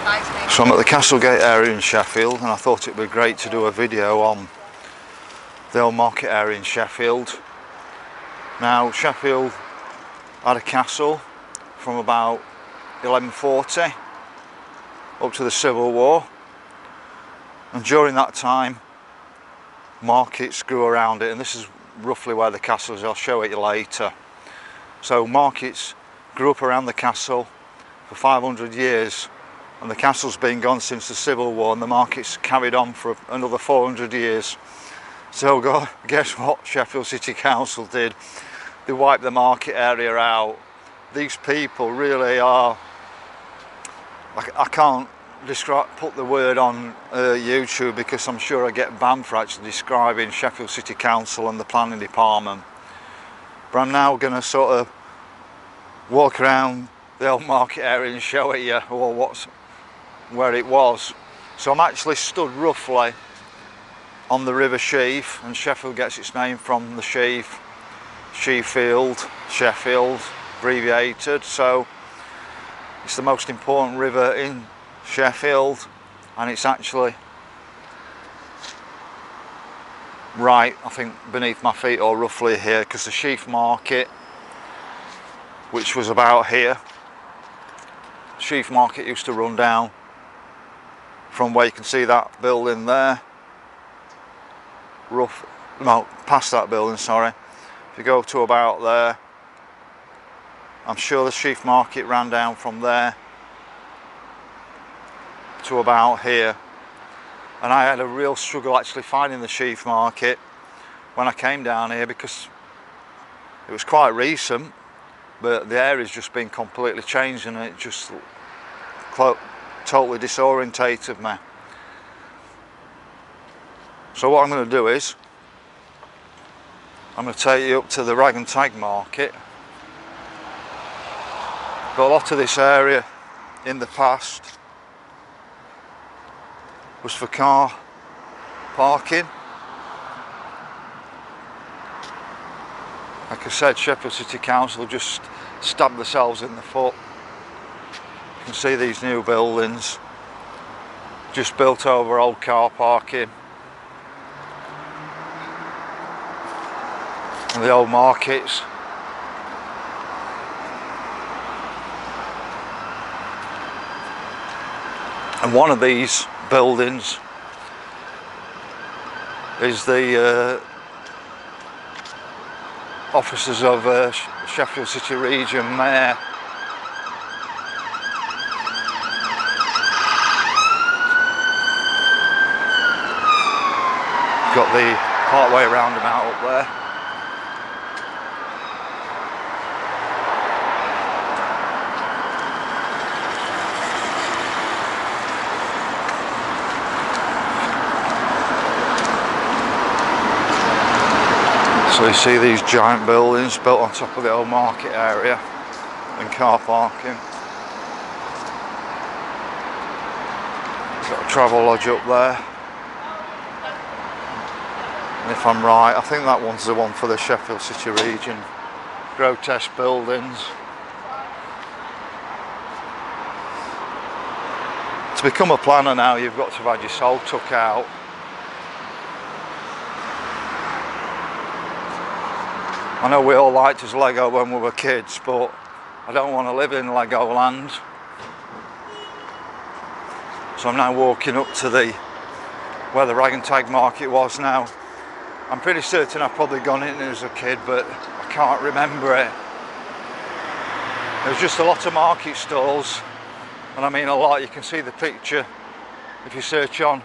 So I'm at the Castlegate area in Sheffield, and I thought it'd be great to do a video on the old market area in Sheffield. Now, Sheffield had a castle from about 1140 up to the Civil War, and during that time markets grew around it, and this is roughly where the castle is. I'll show it you later. So markets grew up around the castle for 500 years, and the castle's been gone since the Civil War, and the market's carried on for another 400 years. So guess what Sheffield City Council did? They wiped the market area out. These people really are, I can't put the word on YouTube because I'm sure I get banned for actually describing Sheffield City Council and the planning department. But I'm now going to sort of walk around the old market area and show it you, or where it was. So I'm actually stood roughly on the River Sheaf, and Sheffield gets its name from the Sheaf, Sheffield, Sheffield, abbreviated. So it's the most important river in Sheffield, and it's actually right, I think, beneath my feet, or roughly here, because the Sheaf Market, which was about here, Sheaf Market used to run down from where you can see that building there, past that building, sorry. If you go to about there, I'm sure the Sheaf Market ran down from there to about here. And I had a real struggle actually finding the Sheaf Market when I came down here, because it was quite recent, but the area's just been completely changed, and it just totally disorientated me. So what I'm going to do is I'm going to take you up to the Rag and Tag Market. But a lot of this area in the past was for car parking. Like I said, Sheffield City Council just stabbed themselves in the foot. You can see these new buildings just built over old car parking, and the old markets. And one of these buildings is the offices of Sheffield City Region Mayor. Got the partway roundabout up there. So you see these giant buildings built on top of the old market area and car parking. Got a travel lodge up there. And if I'm right, I think that one's the one for the Sheffield City Region. Grotesque buildings. To become a planner now, you've got to have had your soul took out. I know we all liked his Lego when we were kids, but I don't want to live in Lego land. So I'm now walking up to where the Rag and Tag Market was now. I'm pretty certain I've probably gone in as a kid, but I can't remember it. There's just a lot of market stalls, and I mean a lot. You can see the picture if you search on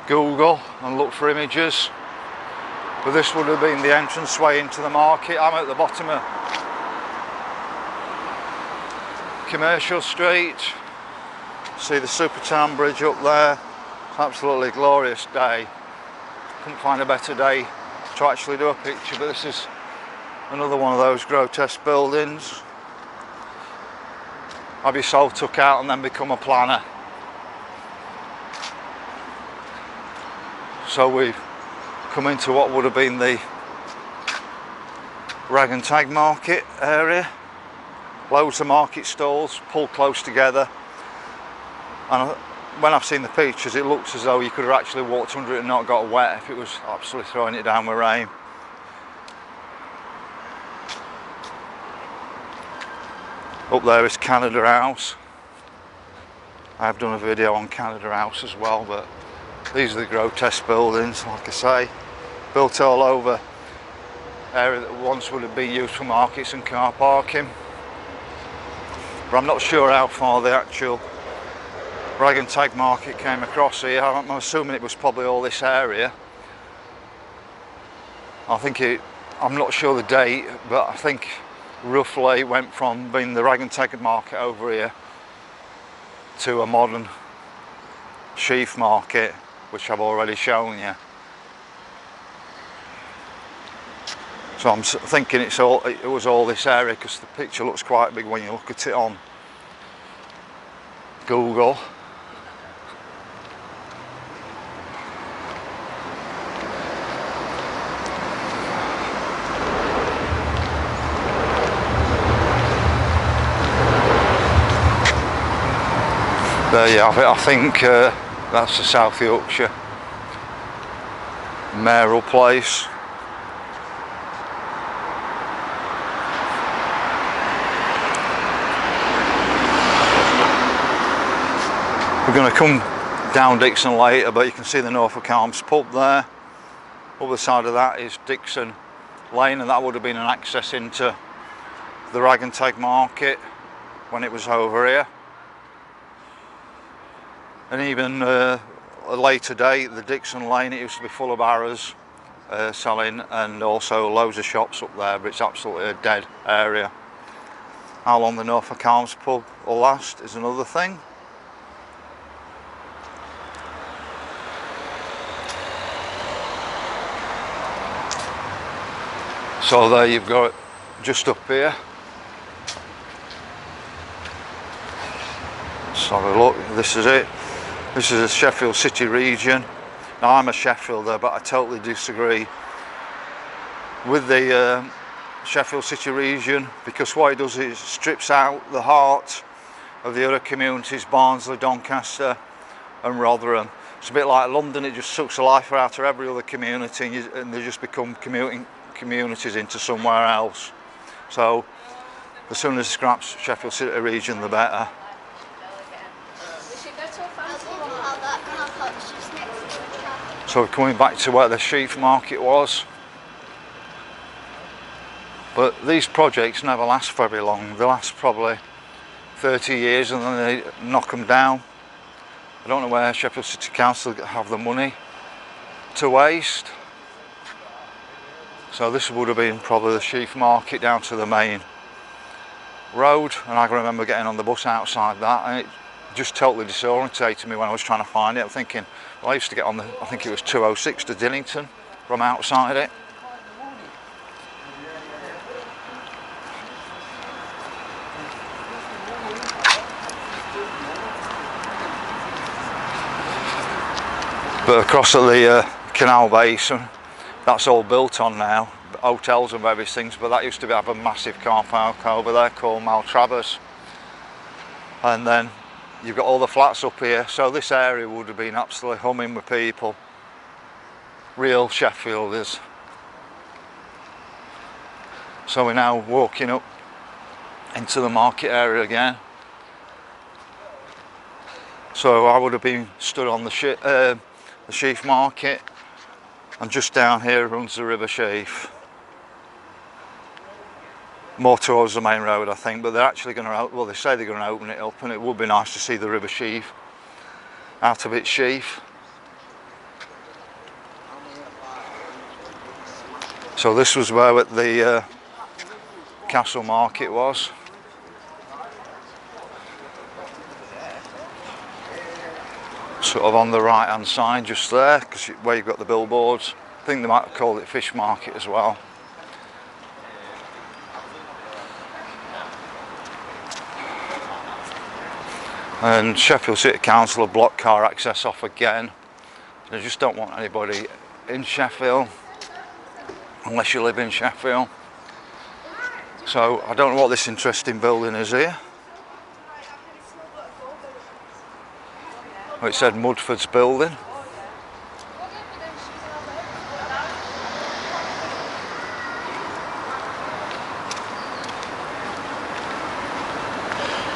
Google and look for images. But this would have been the entranceway into the market. I'm at the bottom of Commercial Street. See the Supertown Bridge up there. It's an absolutely glorious day. Couldn't find a better day to actually do a picture, but this is another one of those grotesque buildings. Have your soul took out and then become a planner. So we've come into what would have been the Rag and Tag Market area. loads of market stalls pulled close together, and when I've seen the pictures it looks as though you could have actually walked under it and not got wet if it was absolutely throwing it down with rain. Up there is Canada House. I've done a video on Canada House as well, but these are the grotesque buildings, like I say, built all over area that once would have been used for markets and car parking. But I'm not sure how far the actual rag and tag market came across here. I'm assuming it was probably all this area. I'm not sure the date, but I think roughly it went from being the rag and tag market over here to a modern sheaf market, which I've already shown you. So I'm thinking it was all this area, because the picture looks quite big when you look at it on Google. There you have it. I think that's the South Yorkshire mayoral place. We're going to come down Dixon later, but you can see the Norfolk Arms pub there. Other side of that is Dixon Lane, and that would have been an access into the rag and tag market when it was over here. And even a later date, the Dixon Lane, it used to be full of arrows selling, and also loads of shops up there, but it's absolutely a dead area. How long the Norfolk Arms pub will last is another thing. So there you've got it, just up here. Let's have a look. This is it. This is the Sheffield City region. Now I'm a Sheffielder, but I totally disagree with the Sheffield City region, because what it does is it strips out the heart of the other communities, Barnsley, Doncaster and Rotherham. It's a bit like London, it just sucks the life out of every other community, and they just become communities into somewhere else. So the sooner it scraps Sheffield City region, the better. So we're coming back to where the sheaf market was. But these projects never last very long. They last probably 30 years and then they knock them down. I don't know where Sheffield City Council have the money to waste. So this would have been probably the sheaf market down to the main road, and I can remember getting on the bus outside that, and it just totally disorientated me when I was trying to find it. I'm thinking, well, I used to get on the, I think it was 206 to Dillington from outside it. But across at the canal basin, that's all built on now, hotels and various things, but that used to have a massive car park over there called Maltravers. And then you've got all the flats up here, so this area would have been absolutely humming with people, real Sheffielders. So we're now walking up into the market area again. So I would have been stood on the sheaf market, and just down here runs the River Sheaf. More towards the main road, I think, but they're actually going to, well, they say they're going to open it up, and it would be nice to see the River Sheaf out of its sheaf. So this was where the Castle Market was. Sort of on the right hand side, just there, because where you've got the billboards. I think they might have called it Fish Market as well. And Sheffield City Council have blocked car access off again. They just don't want anybody in Sheffield unless you live in Sheffield. So I don't know what this interesting building is here. Well, it said Mudford's building.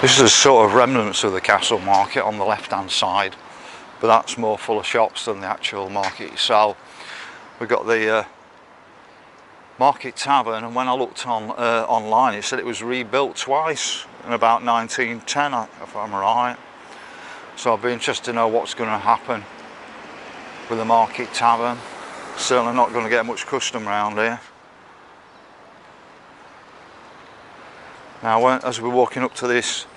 This is sort of remnants of the Castle Market on the left hand side, but that's more full of shops than the actual market itself. We've got the Market Tavern, and when I looked on online, it said it was rebuilt twice in about 1910, if I'm right. So I'll be interested to know what's going to happen with the Market Tavern. Certainly not going to get much custom around here. Now, as we're walking up to this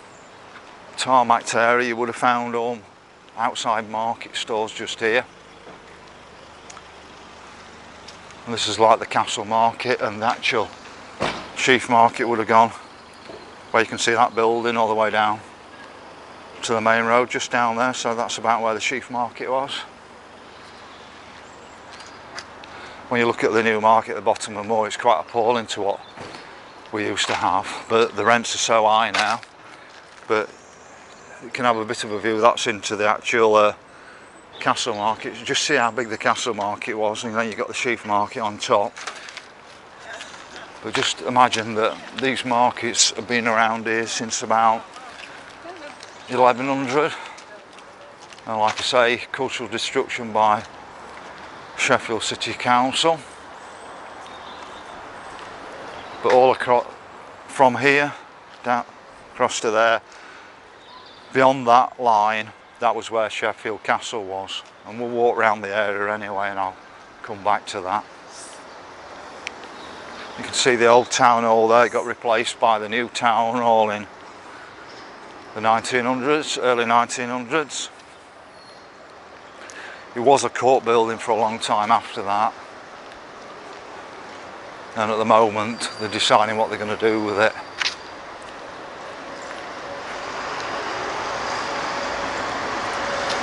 tarmac area, you would have found all outside market stores just here. And this is like the Castle Market, and the actual Sheaf Market would have gone where you can see that building all the way down to the main road just down there. So that's about where the Sheaf Market was. When you look at the new market at the bottom of the moor, it's quite appalling to what we used to have, but the rents are so high now. But you can have a bit of a view that's into the actual Castle Market. Just see how big the Castle Market was, and then you've got the Sheaf Market on top. But just imagine that these markets have been around here since about 1100, and like I say, cultural destruction by Sheffield City Council. But all across from here down across to there, beyond that line, that was where Sheffield Castle was, and we'll walk around the area anyway and I'll come back to that. You can see the old town hall there. It got replaced by the new town hall in the 1900s, early 1900s. It was a court building for a long time after that, and at the moment they're deciding what they're going to do with it.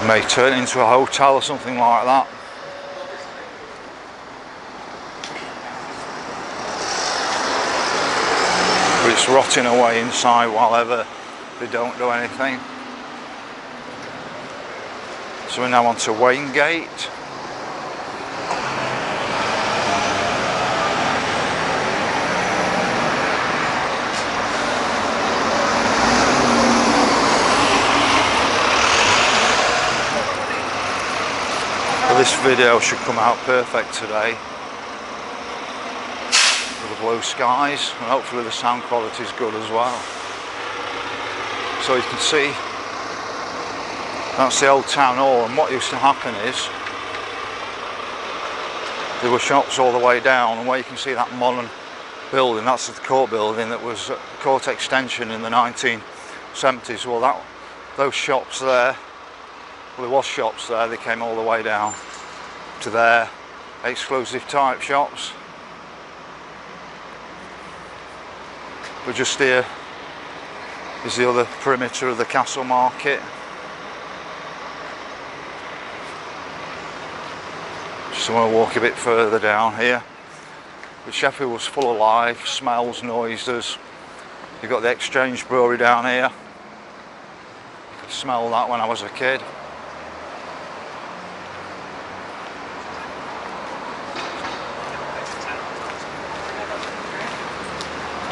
May turn it into a hotel or something like that. But it's rotting away inside while ever they don't do anything. So we're now on to Waingate. This video should come out perfect today with the blue skies, and hopefully the sound quality is good as well. So you can see that's the old town hall, and what used to happen is there were shops all the way down, and where you can see that modern building, that's the court building that was a court extension in the 1970s. Well, those shops there, well, there was shops there, they came all the way down to their exclusive type shops. But just here is the other perimeter of the Castle Market. Just want to walk a bit further down here. But Sheffield was full of life, smells, noises. You've got the Exchange Brewery down here. I could smell that when I was a kid.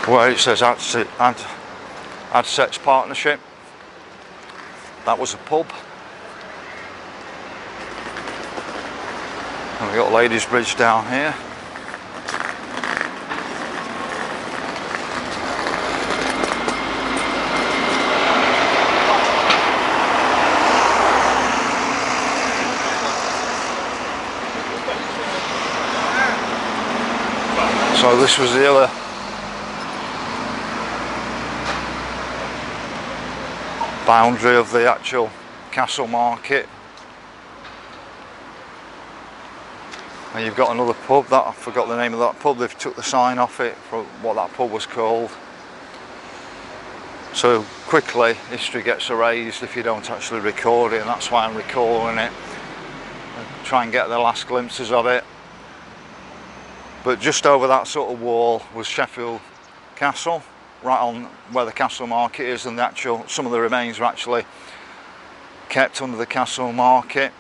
Where it says Adsets Partnership, that was a pub. And we've got Ladies Bridge down here. So this was the other boundary of the actual Castle Market. And you've got another pub, that I forgot the name of that pub. They've took the sign off it for what that pub was called. So quickly history gets erased if you don't actually record it, and that's why I'm recording it and try and get the last glimpses of it. But just over that sort of wall was Sheffield castle, right on where the castle market is, and some of the remains are actually kept under the castle market.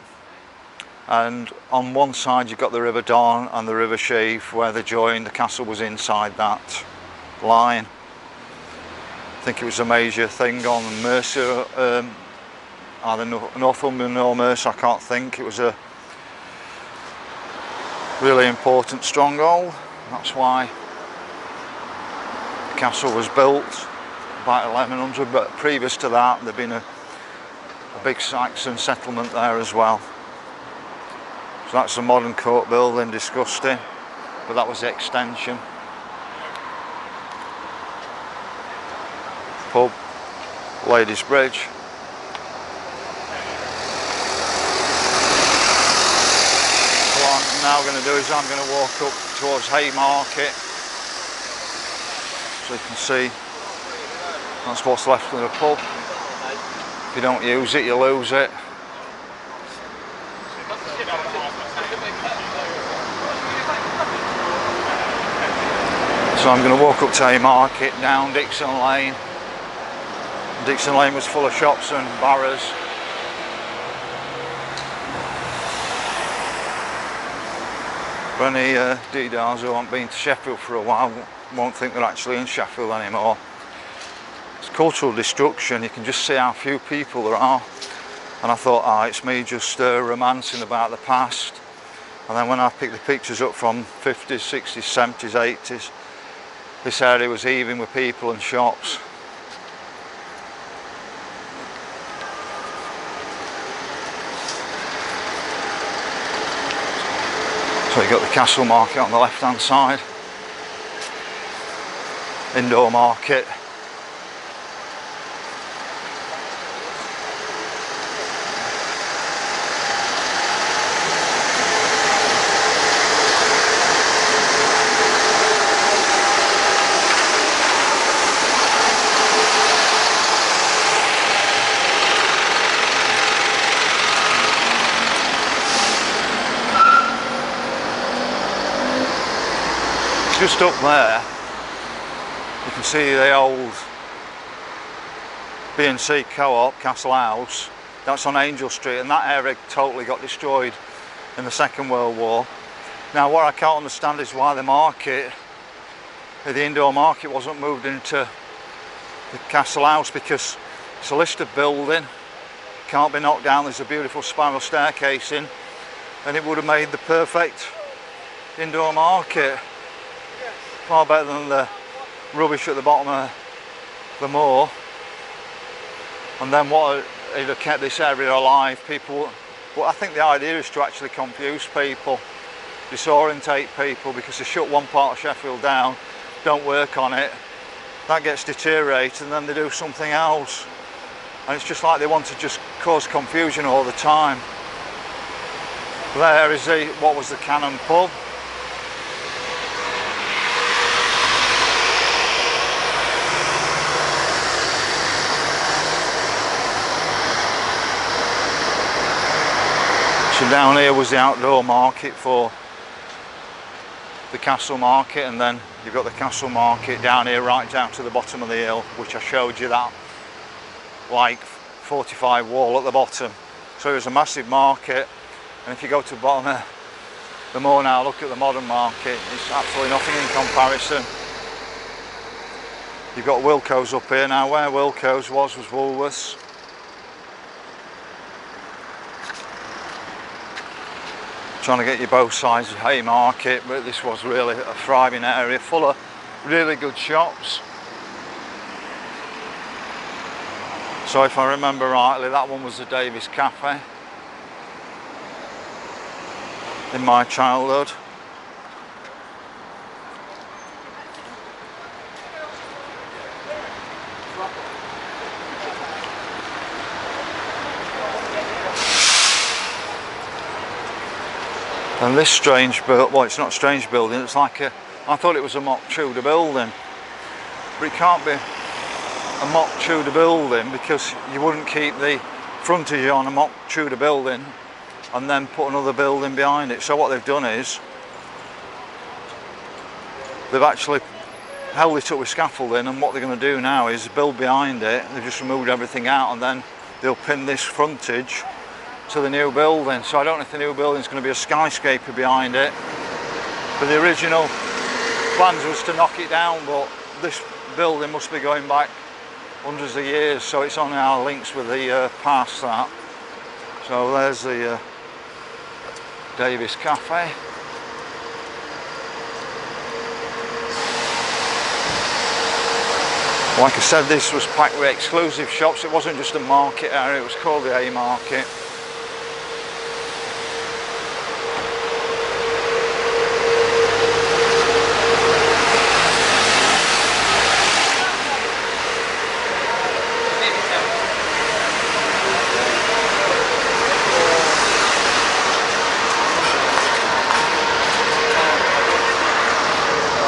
And on one side you've got the River Don and the River Sheaf where they joined. The castle was inside that line. I think it was a major thing on Mercia, either Northumberland or Mercia, I can't think. It was a really important stronghold. That's why the castle was built about 1100, but previous to that there'd been a big Saxon settlement there as well. So that's a modern court building, disgusting, but that was the extension. Pub, Ladies Bridge. What I'm now going to do is I'm going to walk up towards Haymarket, so you can see that's what's left of the pub. If you don't use it, you lose it. So I'm going to walk up to Haymarket, down Dixon Lane. Dixon Lane was full of shops and barrows. For any DDRs who haven't been to Sheffield for a while won't think they're actually in Sheffield anymore. It's cultural destruction. You can just see how few people there are. And I thought, it's me just romancing about the past. And then when I picked the pictures up from 50s, 60s, 70s, 80s, this area was heaving with people and shops. So you've got the castle market on the left hand side, indoor market. Just up there, you can see the old B&C Co-op, Castle House. That's on Angel Street, and that area totally got destroyed in the Second World War. Now what I can't understand is why the indoor market wasn't moved into the Castle House, because it's a listed building, can't be knocked down, there's a beautiful spiral staircase in, and it would have made the perfect indoor market. Far better than the rubbish at the bottom of the moor. And then what it have kept this area alive. People, but I think the idea is to actually confuse people, disorientate people, because they shut one part of Sheffield down, don't work on it, that gets deteriorated, and then they do something else. And it's just like they want to just cause confusion all the time. There is what was the Cannon pub. So down here was the outdoor market for the castle market, and then you've got the castle market down here right down to the bottom of the hill, which I showed you, that like 45 wall at the bottom. So it was a massive market, and if you go to the bottom of the moor now, look at the modern market, it's absolutely nothing in comparison. You've got Wilko's up here now. Where Wilko's was Woolworths. Trying to get you both sides of Haymarket, but this was really a thriving area full of really good shops. So if I remember rightly, that one was the Davis Cafe in my childhood. And this strange build, well, it's not a strange building, it's like I thought it was a mock Tudor building, but it can't be a mock Tudor building, because you wouldn't keep the frontage on a mock Tudor building and then put another building behind it. So what they've done is they've actually held it up with scaffolding, and what they're going to do now is build behind it. They've just removed everything out, and then they'll pin this frontage to the new building. So I don't know if the new building is going to be a skyscraper behind it, but the original plans was to knock it down, but this building must be going back hundreds of years, so it's on our links with the past that. So there's the Davis Cafe. Like I said, this was packed with exclusive shops. It wasn't just a market area, it was called the A Market.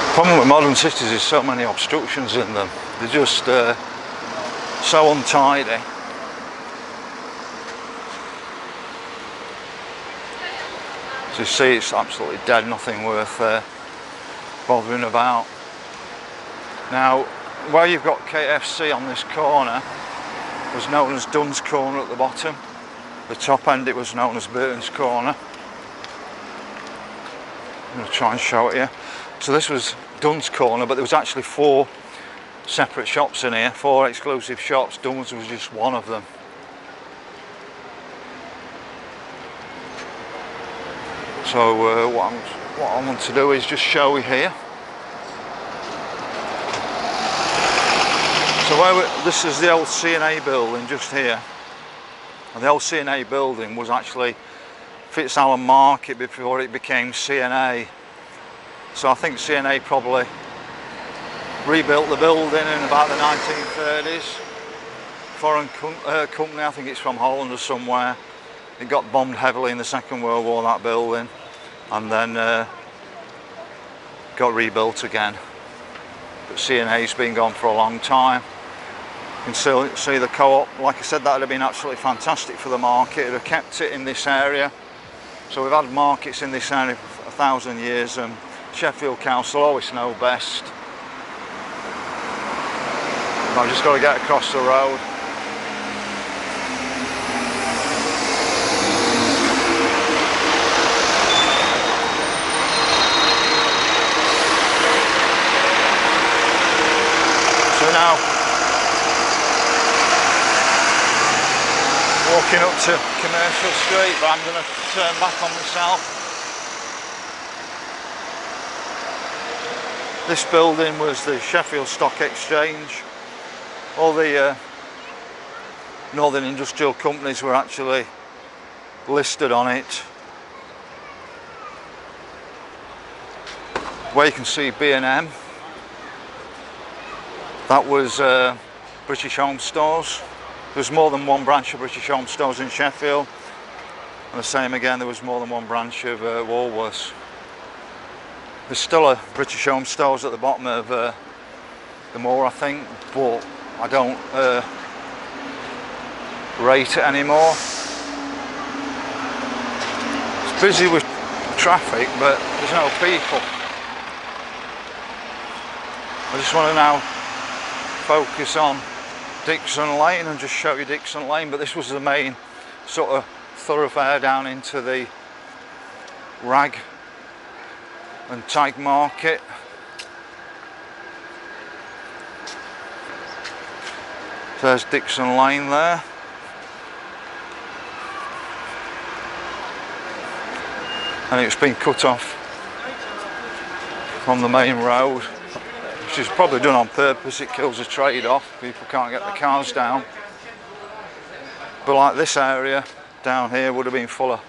The problem with modern cities is so many obstructions in them. They're just so untidy. As you see, it's absolutely dead, nothing worth bothering about. Now, where you've got KFC on this corner was known as Dunn's Corner at the bottom. The top end it was known as Burton's Corner. I'm going to try and show it you. So this was Dunn's Corner, but there was actually 4 separate shops in here, 4 exclusive shops. Dunn's was just one of them. So what I want to do is just show you here. So this is the old C&A building just here. And the old C&A building was actually Fitzallen Market before it became C&A. So I think C&A probably rebuilt the building in about the 1930s. Foreign company, I think it's from Holland or somewhere. It got bombed heavily in the Second World War, that building, and then got rebuilt again. But C&A's been gone for a long time. You can still see the co-op. Like I said, that would have been absolutely fantastic for the market. It would have kept it in this area. So we've had markets in this area for 1,000 years, and Sheffield Council always know best. I've just got to get across the road. So now, walking up to Commercial Street, but I'm going to turn back on myself. This building was the Sheffield Stock Exchange. All the Northern Industrial Companies were actually listed on it. Where you can see B&M, that was British Home Stores. There's more than one branch of British Home Stores in Sheffield. And the same again, there was more than one branch of Woolworths. There's still a British Home Stores at the bottom of the moor, I think, but I don't rate it anymore. It's busy with traffic, but there's no people. I just want to now focus on Dixon Lane and just show you Dixon Lane, but this was the main sort of thoroughfare down into the rag and tag market. There's Dixon Lane there. And it's been cut off from the main road, which is probably done on purpose. It kills the trade off, people can't get the cars down. But like this area down here would have been full of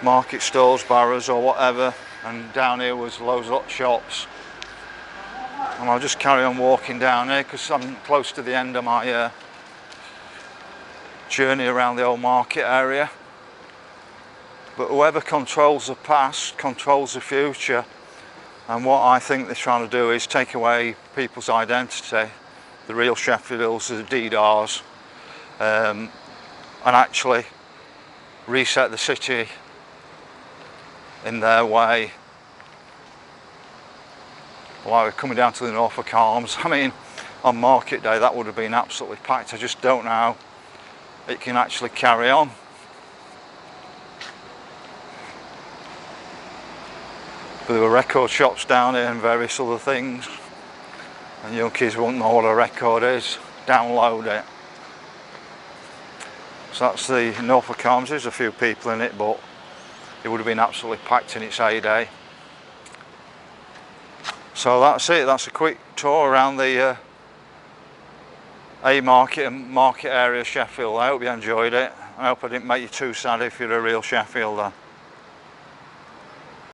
market stalls, barrows or whatever, and down here was loads of shops. And I'll just carry on walking down here because I'm close to the end of my journey around the old market area. But whoever controls the past controls the future, and what I think they're trying to do is take away people's identity, the real Sheffields, the Deedars, and actually reset the city in their way, Like we're coming down to the Norfolk Arms. I mean, on market day that would have been absolutely packed. I just don't know how it can actually carry on. But there were record shops down here and various other things, and young kids won't know what a record is, download it. So that's the Norfolk Arms. There's a few people in it, but it would have been absolutely packed in its heyday. So that's it, that's a quick tour around the Haymarket and market area of Sheffield. I hope you enjoyed it. I hope I didn't make you too sad if you're a real Sheffielder.